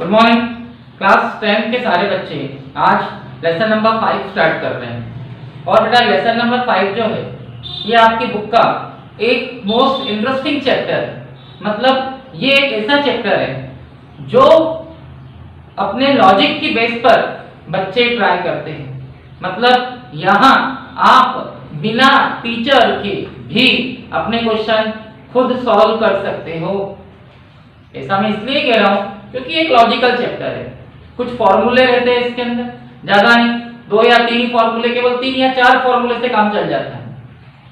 Good morning class 10 के सारे बच्चे। आज लेसन नंबर 5 स्टार्ट कर रहे हैं। और बेटा लेसन नंबर 5 जो है ये आपकी बुक का एक मोस्ट इंटरेस्टिंग चैप्टर है। मतलब ये एक ऐसा चैप्टर है जो अपने लॉजिक की बेस पर बच्चे ट्राई करते हैं। मतलब यहाँ आप बिना टीचर के भी अपने क्वेश्चन खुद सॉल्व कर सकते हो। ऐसा मैं इसलिए कह रहा हूँ क्योंकि एक लॉजिकल चैप्टर है। कुछ फॉर्मूले रहते हैं इसके अंदर, ज्यादा नहीं, 2 या 3 फॉर्मूले, केवल 3 या 4 फॉर्मूले से काम चल जाता है।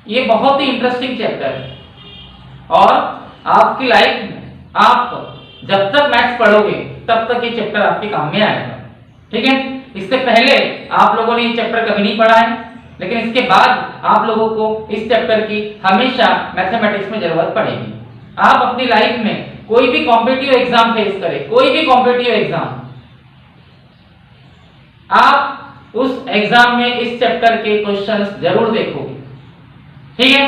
ये बहुत ही इंटरेस्टिंग चैप्टर है और आपकी लाइफ में आप जब तक मैथ्स पढ़ोगे तब तक ये चैप्टर आपके काम में आएगा। ठीक है, इससे पहले आप लोगों ने ये चैप्टर कभी नहीं पढ़ा है, लेकिन इसके बाद आप लोगों को इस चैप्टर की हमेशा मैथमेटिक्स में जरूरत पड़ेगी। आप अपनी लाइफ में कोई भी कॉम्पिटिटिव एग्जाम फेस करें, कोई भी कॉम्पिटिटिव एग्जाम, आप उस एग्जाम में इस चैप्टर के क्वेश्चंस जरूर देखोगे। ठीक है,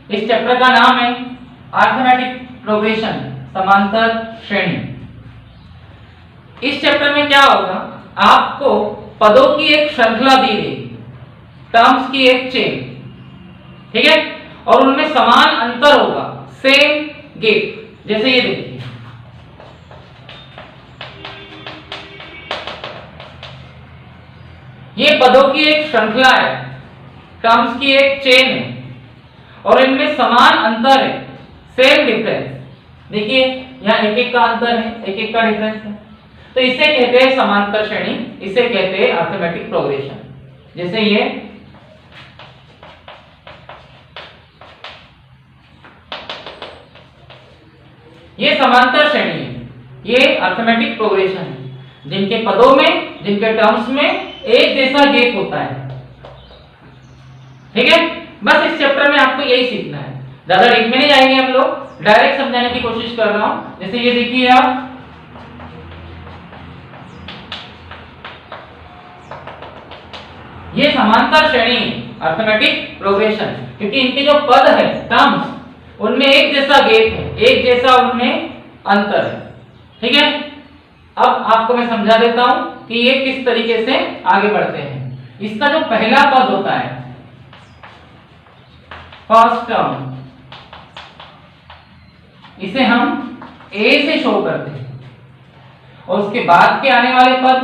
इस चैप्टर का नाम है अरिथमेटिक प्रोग्रेशन, समांतर श्रेणी। इस चैप्टर में क्या होगा, आपको पदों की एक श्रृंखला दी गई, टर्म्स की एक चेन, ठीक है, और उनमें समान अंतर होगा, सेम गेप। जैसे ये देखिए, ये पदों की एक श्रृंखला है, टर्म्स की एक चेन है और इनमें समान अंतर है, सेम डिफरेंस। देखिए यहाँ एक एक का अंतर है, एक एक का डिफरेंस है, तो इसे कहते हैं समांतर श्रेणी, इसे कहते हैं अरिथमेटिक प्रोग्रेशन। जैसे ये समांतर श्रेणी है, ये अरिथमेटिक प्रोग्रेशन है, जिनके पदों में, जिनके टर्म्स में एक जैसा गेप होता है। ठीक है, बस इस चैप्टर में आपको यही सीखना है, ज्यादा डीप में नहीं जाएंगे हम लोग, डायरेक्ट समझाने की कोशिश कर रहा हूं। जैसे ये देखिए आप, ये समांतर श्रेणी अरिथमेटिक प्रोग्रेशन, क्योंकि इनके जो पद है, टर्म्स, उनमें एक जैसा गेप है, एक जैसा उनमें अंतर है। ठीक है, अब आपको मैं समझा देता हूं कि ये किस तरीके से आगे बढ़ते हैं। इसका जो पहला पद होता है, फर्स्ट टर्म, इसे हम ए से शो करते हैं और उसके बाद के आने वाले पद,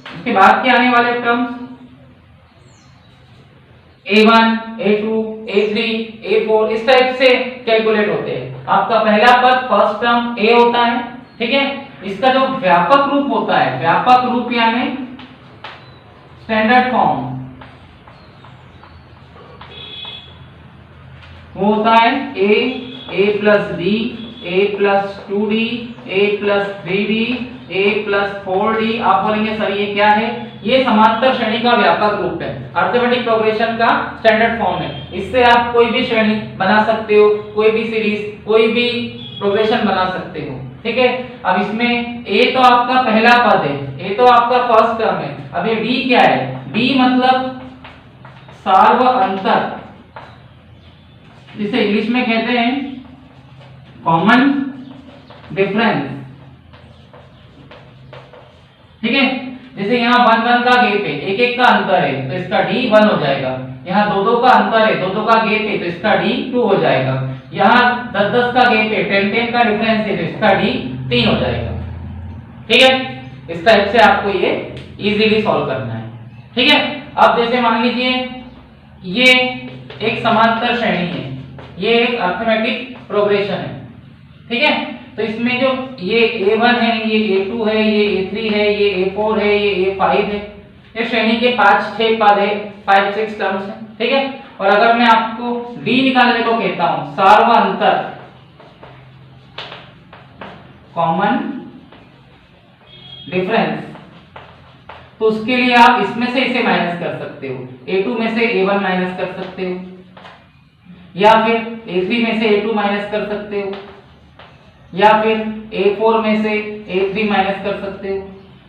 उसके बाद के आने वाले terms A1, A2, A3, A4 इस टाइप से कैलकुलेट होते हैं। आपका पहला पद फर्स्ट टर्म A होता है। ठीक है, इसका जो व्यापक रूप होता है, व्यापक रूप यानी स्टैंडर्ड फॉर्म, वो होता है A plus D, A plus 2D, A plus 3D, A plus 4D। आप बोलेंगे सर ये क्या है? ये समांतर श्रेणी का व्यापक रूप है, अरिथमेटिक प्रोग्रेशन का स्टैंडर्ड फॉर्म है। इससे आप कोई भी श्रेणी बना सकते हो, कोई भी सीरीज, कोई भी प्रोग्रेशन बना सकते हो। ठीक है, अब इसमें A तो आपका पहला पद है, A तो आपका फर्स्ट टर्म है। अब ये D क्या है? D मतलब सार्व अंतर, जिसे इंग्लिश में कहते हैं कॉमन डिफरेंस। ठीक है, जैसे यहाँ 1 का गेप है, एक एक का अंतर है, तो इसका D 1 हो जाएगा। यहाँ 2 का अंतर है, 2 का गेप है, तो इसका D 2 हो जाएगा। यहाँ 10 का गेप है, 10 का डिफरेंस है, तो इसका D 3 हो जाएगा। ठीक है, इस टाइप से आपको ये इजीली सॉल्व करना है। ठीक है, अब जैसे मान लीजिए ये एक समांतर श्रेणी है, ये एक अरिथमेटिक प्रोग्रेशन है। ठीक है, तो इसमें जो ये A1 है, ये A2 है, ये A3 है, ये A4 है, ये A5 है, ये श्रेणी के 5-6 पद है, 5-6 टर्म्स है। ठीक है, और अगर मैं आपको D निकालने को कहता हूं, सार्व अंतर, कॉमन डिफरेंस, तो उसके लिए आप इसमें से इसे माइनस कर सकते हो, A2 में से A1 माइनस कर सकते हो, या फिर A3 में से A2 माइनस कर सकते हो, या फिर A4 में से A3 माइनस कर सकते हो।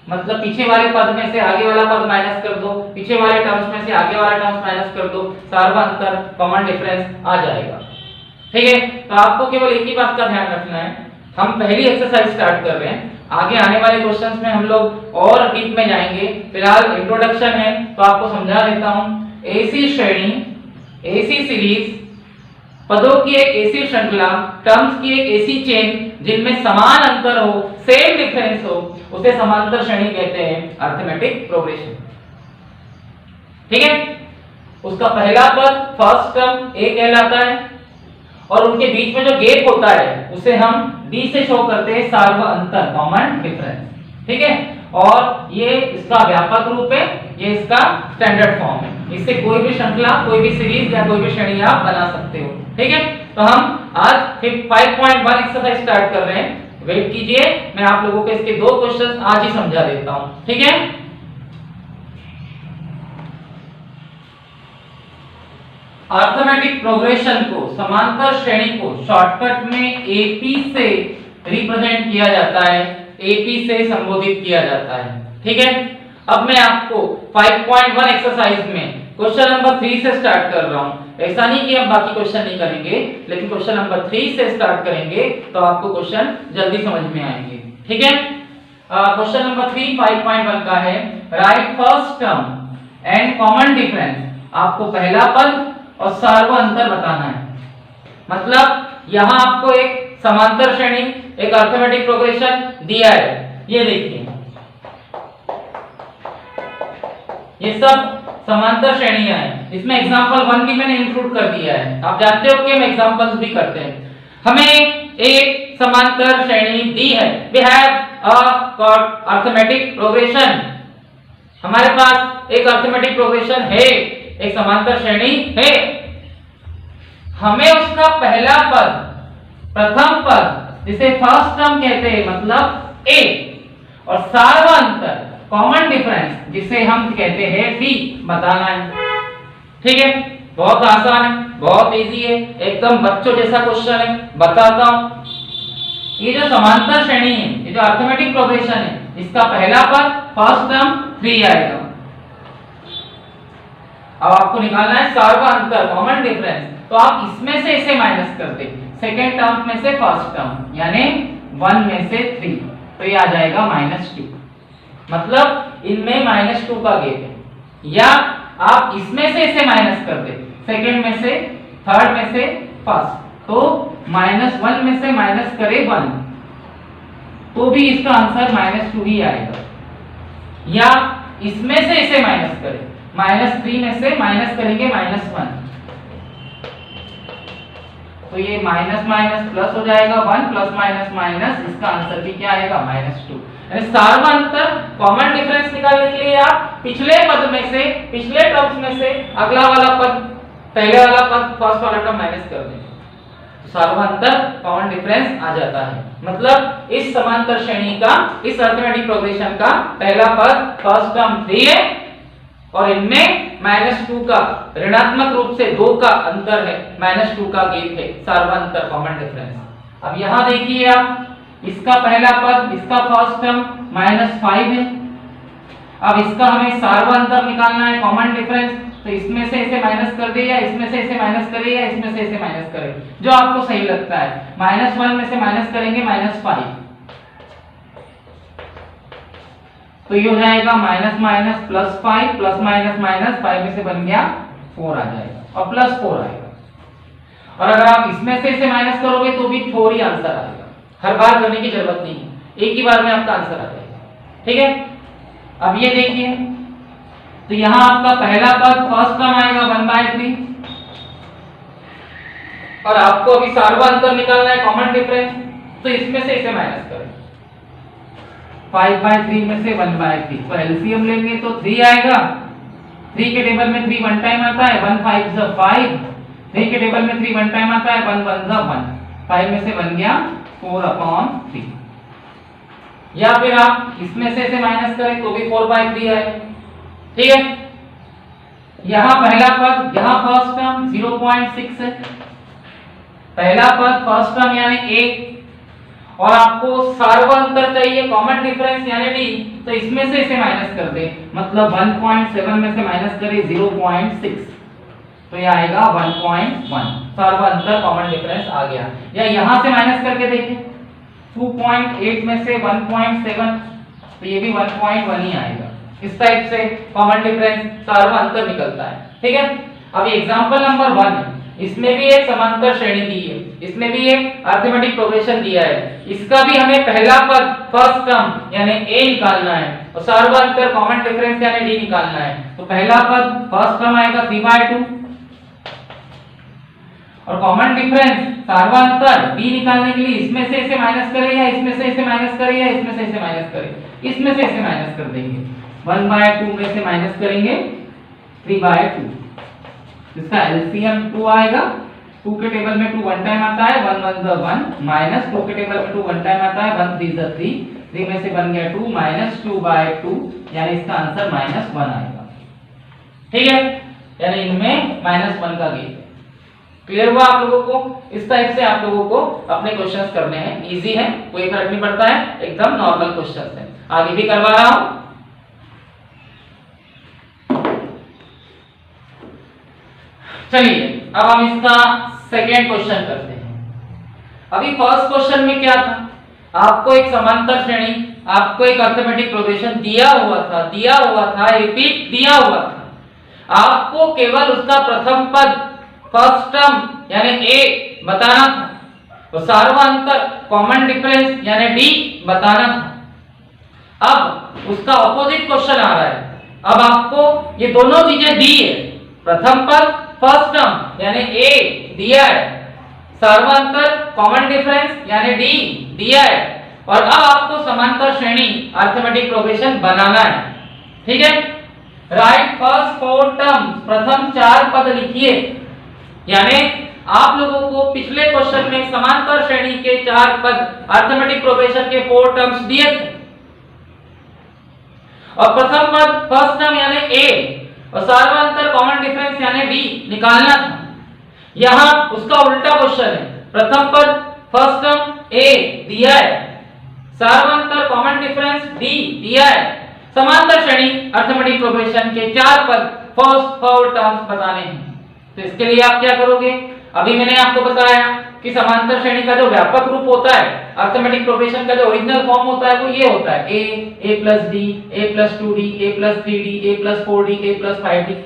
मतलब पीछे वाले पद में से आगे वाला पद माइनस कर दो, पीछे वाले टर्म्स में से आगे वाला टर्म्स माइनस कर दो, सार्व अंतर, कॉमन डिफरेंस आ जाएगा। ठीक है, तो आपको केवल एक ही बात का ध्यान रखना है, हम पहली एक्सरसाइज स्टार्ट कर रहे हैं आगे आने वाले क्वेश्चंस में हम लोग और डीप में जाएंगे। फिलहाल इंट्रोडक्शन है तो आपको समझा देता हूं। ऐसी श्रेणी, ऐसी सीरीज, पदों की एक ऐसी श्रृंखला, टर्म्स की एक ऐसी चेन जिनमें समान अंतर हो, सेम डिफरेंस हो, उसे समांतर श्रेणी कहते हैं, अरिथमेटिक प्रोग्रेशन। ठीक है, उसका पहला पद फर्स्ट टर्म ए कहलाता है और उनके बीच में जो गैप होता है उसे हम डी से शो करते हैं, सार्व अंतर, कॉमन डिफरेंस। ठीक है, और ये इसका व्यापक रूप है, ये इसका स्टैंडर्ड फॉर्म है। इससे कोई भी श्रृंखला, कोई भी सीरीज या कोई भी श्रेणी आप बना सकते हो। ठीक है, तो हम आज 5.1 एक्सरसाइज स्टार्ट कर रहे हैं। वेट कीजिए, मैं आप लोगों को इसके 2 क्वेश्चन आज ही समझा देता हूं। ठीक है, अरिथमेटिक प्रोग्रेशन को, समांतर श्रेणी को शॉर्टकट में एपी से रिप्रेजेंट किया जाता है, एपी से संबोधित किया जाता है। ठीक है, अब मैं आपको 5.1 एक्सरसाइज में क्वेश्चन नंबर 3 से स्टार्ट कर रहा हूं। ऐसा नहीं कि हम बाकी क्वेश्चन नहीं करेंगे, लेकिन क्वेश्चन नंबर 3 से स्टार्ट करेंगे तो आपको क्वेश्चन जल्दी समझ में आएंगे। ठीक है, क्वेश्चन नंबर 3 5.1 का है, right first term and common difference. आपको पहला पद और सार्व अंतर बताना है। मतलब यहां आपको एक समांतर श्रेणी, एक अरिथमेटिक प्रोग्रेशन दिया है। ये देखिए, ये सब समांतर श्रेणियां हैं। इसमें एग्जांपल 1 भी मैंने इंक्लूड कर दिया है। आप जानते हो कि हम एग्जांपल्स भी करते हैं। हमें एक समांतर श्रेणी दी है, we have a arithmetic progression. हमारे पास एक अरिथमेटिक प्रोग्रेशन है, एक समांतर श्रेणी है। हमें उसका पहला पद, प्रथम पद, जिसे फर्स्ट टर्म कहते हैं, मतलब ए, और सार्व अंतर, कॉमन डिफरेंस, जिसे हम कहते हैं डी, बताना है। ठीक है, बहुत आसान है, बहुत इजी है, एकदम बच्चों जैसा क्वेश्चन है। बताता हूं, ये जो समांतर श्रेणी है, ये जो अरिथमेटिक प्रोग्रेशन है, इसका पहला पद फर्स्ट टर्म 3 आएगा। अब आपको निकालना है सार्व अंतर, कॉमन डिफरेंस, तो आप इसमें से इसे माइनस कर दे, सेकेंड टर्म में से फर्स्ट टर्म, यानी 1 में से 3, तो ये आ जाएगा -2। मतलब इनमें -2 का गैप है। या आप इसमें से इसे माइनस कर दे, सेकेंड में से, थर्ड में से फर्स्ट, तो -1 में से माइनस करे 1, तो भी इसका आंसर -2 ही आएगा। या इसमें से इसे माइनस करें, -3 में से माइनस करेंगे -1, तो ये माइनस माइनस प्लस हो जाएगा, 1 प्लस माइनस माइनस, इसका आंसर भी क्या आएगा -2। सार्व अंतर, कॉमन डिफरेंस निकालने के लिए आप पिछले पद में से, पिछले टर्म्स में से अगला वाला पद, पहले वाला पद, फर्स्ट वाला टर्म माइनस कर देंगे, तो सार्व अंतर, कॉमन डिफरेंस आ जाता है। मतलब इस समांतर श्रेणी का, इस अरिथमेटिक प्रोग्रेशन का पहला पद फर्स्ट टर्म 3 है और इनमें -2 का, ऋणात्मक रूप से 2 का अंतर है, -2 का गैप है, सार्व अंतर, कॉमन डिफरेंस। अब यहां देखिए आप, इसका पहला पद, इसका फर्स्ट टर्म -5 है। अब इसका हमें सार्व अंतर निकालना है, कॉमन डिफरेंस, तो इसमें से इसे माइनस कर दे, या इसमें से इसे माइनस करे, या इसमें से इसे माइनस करे, जो आपको सही लगता है। -1 में से माइनस करेंगे -5, तो ये हो जाएगा -, +5, प्लस माइनस माइनस, 5 में से बन गया 4 आ जाएगा, और +4 आएगा। और अगर आप इसमें से इसे माइनस करोगे तो भी 4 ही आंसर आएगा। हर बार करने की जरूरत नहीं है, एक ही बार में आपका आंसर आ जाएगा। ठीक है, अब ये देखिए, तो यहां आपका पहला पद फर्स्ट टर्म आएगा 1/3, और आपको अभी सार्व अंतर निकालना है, कॉमन डिफरेंस, तो इसमें से इसे माइनस करें, 5/3 में से 1/3, तो एलसीएम लेंगे तो 3 आएगा। 3 के टेबल में 3 वन टाइम आता है, 1 5 = 5, 3 के टेबल में 3 वन टाइम आता है, 1 1 = 1, 5 में से बन गया 4/3। या फिर आप इसमें से इसे माइनस करें तो भी 4/3 आएगा। ठीक है, यहां पहला पद, यहां फर्स्ट टर्म 0.6 है, पहला पद फर्स्ट टर्म यानी 1, और आपको सार्व अंतर चाहिए, कॉमन डिफरेंस यानी डी, तो इसमें से इसे माइनस कर दे, मतलब 1.7 में से माइनस करें 0.6, तो ये आएगा 1.1, सार्व अंतर, कॉमन डिफरेंस आ गया। या यहां से माइनस करके देखिए, 2.8 में से 1.7, तो ये भी 1.1 ही आएगा। इस टाइप से कॉमन डिफरेंस सार्वत्रिक अंतर निकलता है। ठीक है, अब एग्जांपल नंबर 1 है, इसमें भी एक समांतर श्रेणी दी है, इसमें भी एक अरिथमेटिक प्रोग्रेशन दिया है। इसका भी हमें पहला पद फर्स्ट टर्म यानी a निकालना है और सार्वत्रिक अंतर कॉमन डिफरेंस यानी d निकालना है। तो पहला पद फर्स्ट टर्म आएगा 3/2 और कॉमन डिफरेंस सार्वत्रिक अंतर d निकालने के लिए इसमें से इसे माइनस करें या इसमें से इसे माइनस करें या इसमें से इसे माइनस करें, इसमें से इसे माइनस कर देंगे। 1/2 में से माइनस करेंगे 3/2, इसका एलसीएम 2 आएगा। 2 के टेबल में 2 वन टाइम आता है, 1 1 द 1 माइनस 2 के टेबल में 2 वन टाइम आता है, 1 3 द 3, 3 में से बन गया 2 माइनस 2/2 यानी इसका आंसर -1 आएगा। ठीक है, यानी इनमें -1 का गेप है। क्लियर हुआ आप लोगों को? इस टाइप से आप लोगों को अपने क्वेश्चंस करने हैं, इजी है, कोई फर्क नहीं पड़ता है, एकदम नॉर्मल क्वेश्चंस है। आगे भी करवा रहा हूं। चलिए अब हम इसका सेकेंड क्वेश्चन करते हैं। अभी फर्स्ट क्वेश्चन में क्या था, आपको एक समांतर श्रेणी, आपको एक अरिथमेटिक प्रोग्रेशन दिया हुआ था, रिपीट दिया हुआ था। आपको केवल उसका प्रथम पद फर्स्ट टर्म यानी a बताना था और सार्वत्रिक अंतर कॉमन डिफरेंस यानी d बताना था। अब उसका ऑपोजिट क्वेश्चन आ रहा है, अब आपको ये दोनों चीजें दी है, प्रथम पद फर्स्ट टर्म यानी a दिया है, सार्वत्रिक अंतर कॉमन डिफरेंस यानी d दिया है, और अब आपको समांतर श्रेणी अरिथमेटिक प्रोग्रेशन बनाना है। ठीक है, राइट फर्स्ट 4 टर्म, प्रथम 4 पद लिखिए। यानी आप लोगों को पिछले क्वेश्चन में समांतर श्रेणी के 4 पद अरिथमेटिक प्रोग्रेशन के 4 टर्म्स दिए थे और प्रथम पद फर्स्ट टर्म यानी a और सार्वत्रिक अंतर कॉमन डिफरेंस यानी d निकालना था। यहां उसका उल्टा क्वेश्चन है, प्रथम पद फर्स्ट टर्म a दिया है, सार्वत्रिक अंतर कॉमन डिफरेंस d दिया है, समांतर श्रेणी अरिथमेटिक प्रोग्रेशन के 4 पद फर्स्ट 4 टर्म्स बताने हैं। तो इसके लिए आप क्या करोगे, अभी मैंने आपको बताया कि समांतर श्रेणी का जो व्यापक रूप होता है, अरिथमेटिक प्रोग्रेशन का जो ओरिजिनल फॉर्म होता है वो ये होता है a plus d, a plus 2d, a plus 3d, a plus 4d, a plus 5d।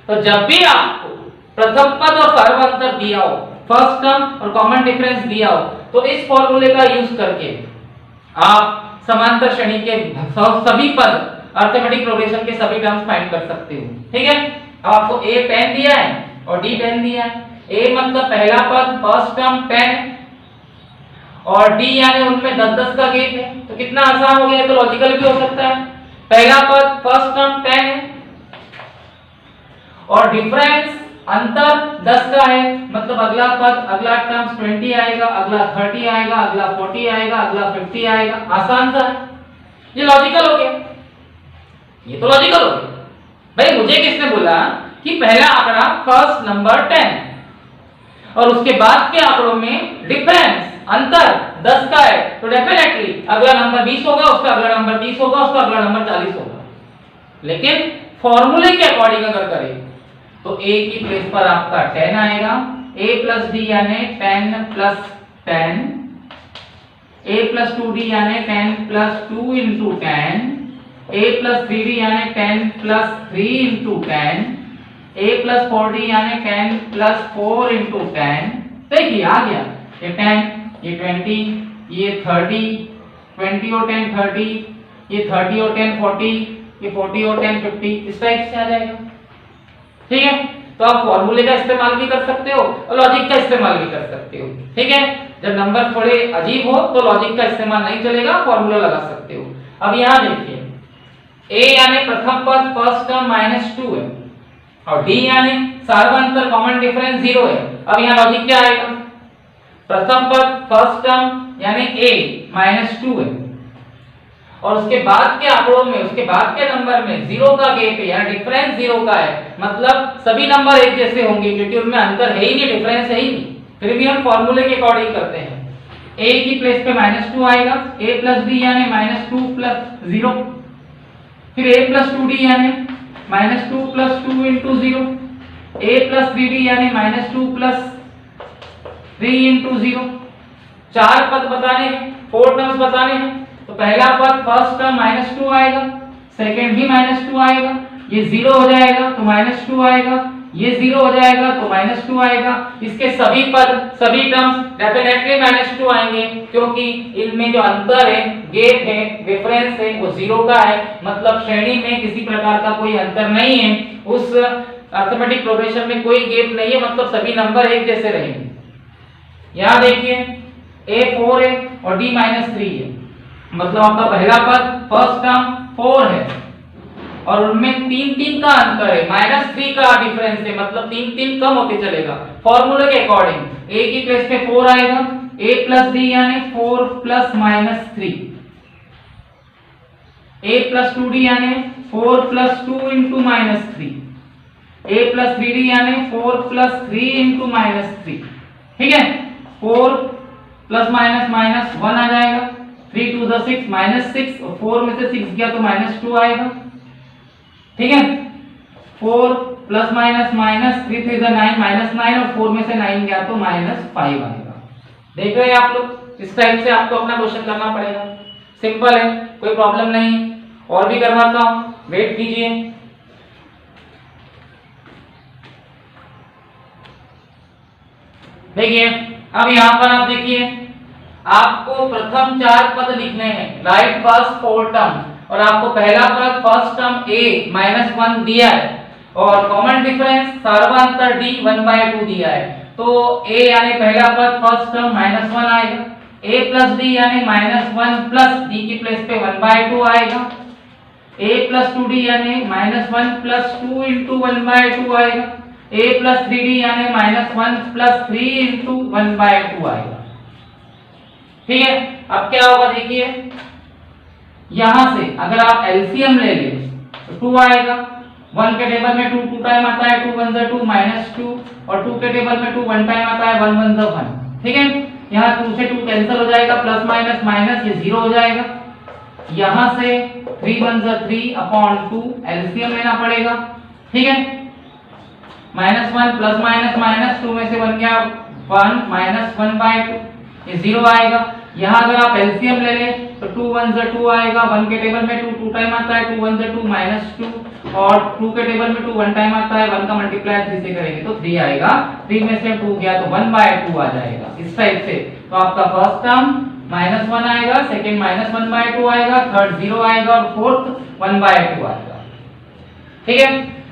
तो जब भी आपको प्रथम पद और सार्वत्रिक अंतर दिया हो, फर्स्ट टर्म और कॉमन डिफरेंस दिया हो, तो इस फॉर्मूले का यूज करके आप समांतर श्रेणी के सभी पद अरिथमेटिक प्रोग्रेशन के सभी टर्म्स फाइंड कर सकते हो। ठीक है, अब आपको a 10 दिया है और d 10 दिया है। a मतलब पहला पद फर्स्ट टर्म 10 और d यानी उनमें 10-10 का गेप है, तो कितना आसान हो गया, तो लॉजिकल भी हो सकता है। पहला पद फर्स्ट टर्म 10 है और डिफरेंस अंतर 10 का है, मतलब अगला पद अगला टर्म्स 20 आएगा, अगला 30 आएगा, अगला 40 आएगा, अगला 50 आएगा। आसान सा है, ये लॉजिकल हो गया, ये तो लॉजिकल हो गया। भाई मुझे किसने बोला कि पहला आंकड़ा फर्स्ट नंबर 10 और उसके बाद के आंकड़ों में डिफरेंस अंतर 10 का है, तो डेफिनेटली अगला नंबर 20 होगा, उसका अगला नंबर 30 होगा, उसका अगला नंबर 40 होगा। लेकिन फॉर्मूले के अकॉर्डिंग अगर करें तो a की प्लेस पर आपका 10 आएगा, a plus d यानी 10 plus 10, a plus 2d यानी 10 plus 2 into 10, a plus 3d यानी 10 plus 3 into 10, a plus 4d यानी 10 plus 4 into 10। देखिए आ गया, ये 10, ये 20, ये 30, 20 और 10 30, ये 30 और 10 40, ये 40 और 10 50, इस टाइप से आ जाएगा। ठीक है, तो आप फॉर्मूले का इस्तेमाल भी कर सकते हो और लॉजिक का इस्तेमाल भी कर सकते हो। ठीक है, जब नंबर थोड़े अजीब हो तो लॉजिक का इस्तेमाल नहीं चलेगा, फॉर्मूला लगा सकते हो। अब यहाँ देखिए, a यानी प्रथम पद फर्स्ट टर्म -2 है और d यानी सार्वत्रिक अंतर कॉमन डिफरेंस 0 है। अब यहाँ लॉजिक क्या आएगा, प्रथम पद फर्स्ट टर्म यानी a -2 है और उसके बाद के आंकड़ों में, उसके बाद के नंबर में 0 का गेप है, यानी डिफरेंस 0 का है, मतलब सभी नंबर एक जैसे होंगे क्योंकि उनमें अंतर है ही नहीं, डिफरेंस है ही नहीं। फिर भी हम फॉर्मूले के अकॉर्डिंग करते हैं, a की प्लेस पे -2 आएगा, a plus d यानी -2 plus 0, फिर a plus 2d यानी -2 plus 2 into 0, a plus 3d यानी -2 plus 3 into 0, चार पद बताने हैं, 4 टर्म्स बताने हैं। तो पहला पद फर्स्ट टर्म -2 आएगा, सेकंड भी -2 आएगा, ये 0 हो जाएगा तो -2 आएगा, ये 0 हो जाएगा तो -2 आएगा। इसके सभी पद, सभी टर्म्स डेफिनेटली -2 आएंगे, क्योंकि इनमें जो अंतर है, गैप है, डिफरेंस है, वो 0 का है। मतलब श्रेणी में किसी प्रकार का कोई अंतर नहीं है, उस अरिथमेटिक प्रोग्रेशन में कोई गैप नहीं है, मतलब सभी नंबर एक जैसे रहेंगे। यहाँ देखिए A4 है और D-3 है, मतलब आपका पहला पद फर्स्ट टर्म 4 है और उनमें 3 का अंतर है, -3 का डिफरेंस है, मतलब 3 कम होते चलेगा। फॉर्मूले के अकॉर्डिंग a की प्लेस पे 4 आएगा, a प्लस d यानी 4 प्लस -3, a प्लस 2d यानी 4 plus 2 into -3, a plus 3d यानी 4 प्लस 3 इंटू -3। ठीक है, 4 प्लस माइनस माइनस 1 आ जाएगा, 3 टू द 6 -6 और 4 में से 6 गया तो -2 आएगा। ठीक है, 4 प्लस माइनस माइनस 3 3 9 और 4 में से 9 गया तो -5 आएगा। देख रहे हैं आप लोग, इस टाइप से आपको अपना क्वेश्चन करना पड़ेगा। सिंपल है, कोई प्रॉब्लम नहीं। और भी करवाता हूं, वेट कीजिए। देखिए अब यहां पर आप देखिए, आपको प्रथम 4 पद लिखने हैं, राइट फर्स्ट 4 टर्म, और आपको पहला पद फर्स्ट टर्म a -1 दिया है और कॉमन डिफरेंस सर्वांतर d 1/2 दिया है। तो a यानी पहला पद फर्स्ट टर्म -1 आएगा, a प्लस d यानी -1 प्लस d की प्लेस पे 1/2 आएगा, a प्लस 2d यानी -1 प्लस 2 इंटू 1/2 आएगा, a प्लस 3d यानी -1 प्लस 3 इंटू 1/2 आएगा। ठीक है, अब क्या होगा देखिए, यहां से अगर आप एलसीएम ले लें तो 2 आएगा, 1 के टेबल में 2 2 टाइम आता है, 2 1 जा 2 -2, और 2 के टेबल में 2 1 टाइम आता है, 1 1 जा 1। ठीक है, यहां 2 से 2 कैंसिल हो जाएगा, प्लस माइनस माइनस ये 0 हो जाएगा। यहां से 3 1 जा 3 अपॉन 2 एलसीएम लेना पड़ेगा। ठीक है, -1 प्लस माइनस माइनस 2 में से बन गया 1 -1/2, ये 0 आएगा। यहाँ अगर आप एलसीएम ले लें तो 2 1 जा 2 आएगा, 1 के टेबल में 2 2 टाइम आता है, 2 1 जा 2 -2, और 2 के टेबल में 2 1 टाइम आता है, 1 का मल्टीप्लाई 3 से करेंगे तो 3 आएगा, 3 में से 2 गया तो 1/2 आ जाएगा, इस टाइप से। तो आपका फर्स्ट टर्म -1 आएगा, सेकंड -1/2 आएगा, थर्ड 0 आएगा और फोर्थ 1/2 आएगा। ठीक है,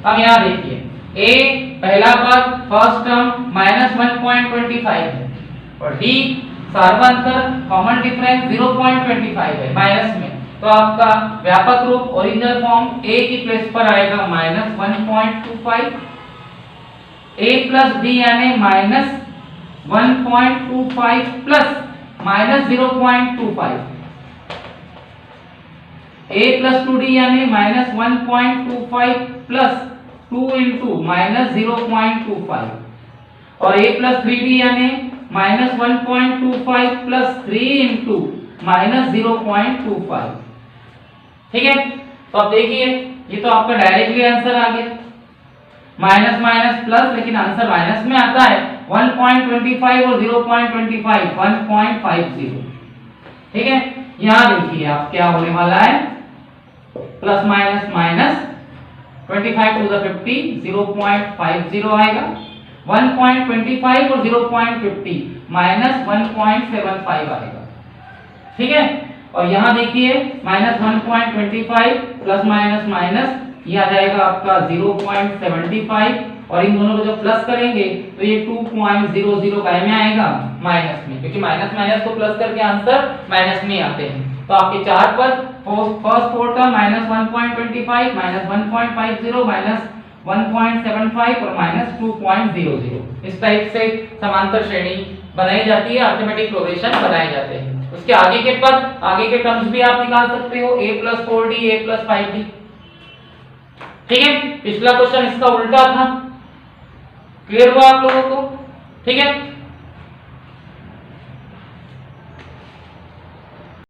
अब यहाँ देखिए a पहला पद फर्स्ट टर्म -1.25 है और d सर्वांतर कॉमन डिफरेंस 0.25 है माइनस में, तो आपका व्यापक रूप ओरिजिनल फॉर्म a की प्लेस पर आएगा -1.25, a प्लस d यानी -1.25 प्लस -0.25, a प्लस 2d यानी -1.25 प्लस 2 इंटू -0.25, और a प्लस 3d यानी -1.25 प्लस 3 इंटू -0.25। ठीक है, तो अब देखिए ये तो आपका डायरेक्टली आंसर आ गया, माइनस माइनस प्लस, लेकिन आंसर माइनस में आता है 1.25 और 0.25 1.50। ठीक है, यहां देखिए आप क्या होने वाला है, plus minus minus 25 to the 50 0.50 आएगा, 1.25 और 0.50 -1.75 आएगा। ठीक है, और यहाँ देखिए -1.25 प्लस माइनस माइनस ये आ जाएगा आपका 0.75, और इन दोनों को जब प्लस करेंगे तो ये 2.00 काय में आएगा, माइनस में, क्योंकि माइनस माइनस को प्लस करके आंसर माइनस में आते हैं। तो आपके चार पर फर्स्ट फोर टर्म -1.25 -1.50 -1.75 और -2.00, इस टाइप से समांतर श्रेणी बनाई जाती है, अरिथमेटिक प्रोग्रेशन बनाए जाते हैं। उसके आगे के पद, आगे के टर्म्स भी आप निकाल सकते हो, a + 4d a + 5d। ठीक है, पिछला क्वेश्चन इसका उल्टा था, क्लियर हुआ आप लोगों को? ठीक है,